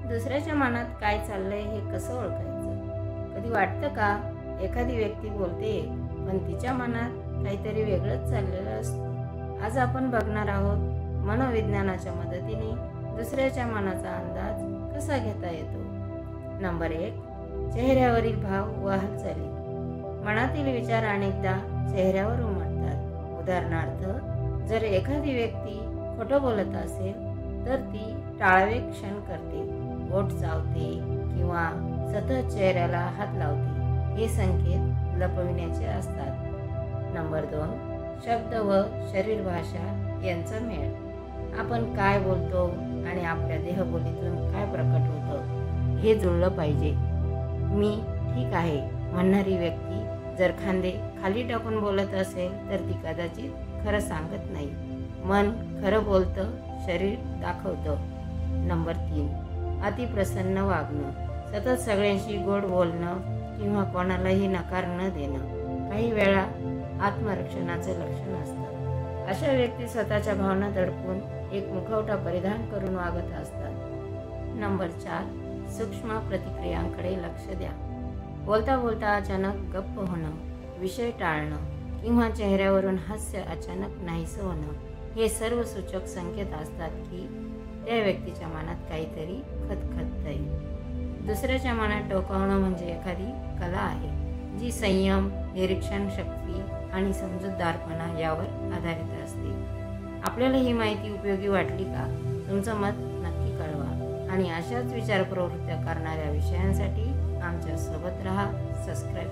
दुसऱ्याच्या मनात काय चाललंय हे कसं ओळखायचं? कधी वाटतं का एखादी व्यक्ती बोलते पण तिच्या मनात काहीतरी वेगळंच चाललेलं असतं? आज आपण बघणार आहोत मनोविज्ञानाच्या मदतीने दुसऱ्याच्या मनाचा अंदाज कसा घेता येतो. नंबर 1, चेहऱ्यावरील भाव व हालचाली. मनातील विचार अनेकदा चेहऱ्यावर उमटतात. उदाहरणार्थ, जर एखादी व्यक्ती खोटं बोलत असेल तर ती टाळावे क्षण करते, ओठ चावते किंवा सतत चेहऱ्याला हात लावते. हे संकेत लपविण्याचे असतात. नंबर 2, शब्द व शरीर भाषा यांचा मेळ. आपण काय बोलतो आणि आपल्या देहबोलीतून काय प्रकट होतं हे जुळलं पाहिजे. मी ठीक आहे म्हणणारी व्यक्ती जर खांदे खाली टाकून बोलत असेल तर ती कदाचित खरं सांगत नाही. मन खरं बोलतं, शरीर दाखवतं. नंबर 3, अतिप्रसन्न वागणं. सतत सगळ्यांशी गोड बोलणं किंवा कोणालाही नकार न देणं काही वेळा आत्मरक्षणाचं लक्षण असतं. अशा व्यक्ती स्वतःच्या भावना दडपून एक मुखवटा परिधान करून वागत असतात. नंबर 4, सूक्ष्म प्रतिक्रियांकडे लक्ष द्या. बोलता बोलता अचानक गप्प होणं, विषय टाळणं किंवा चेहऱ्यावरून हास्य अचानक नाहीसं होणं हे सर्व सूचक संकेत असतात की त्या व्यक्तीच्या मनात काहीतरी खतखततंय. दुसऱ्याच्या मनात डोकावणं म्हणजे एखादी कला आहे जी संयम, निरीक्षण शक्ती आणि समजूतदारपणा यावर आधारित असते. आपल्याला ही माहिती उपयोगी वाटली का? तुमचं मत नक्की कळवा आणि अशाच विचार प्रवृत्त्या करणाऱ्या विषयांसाठी आमच्या सोबत राहा. सबस्क्राईब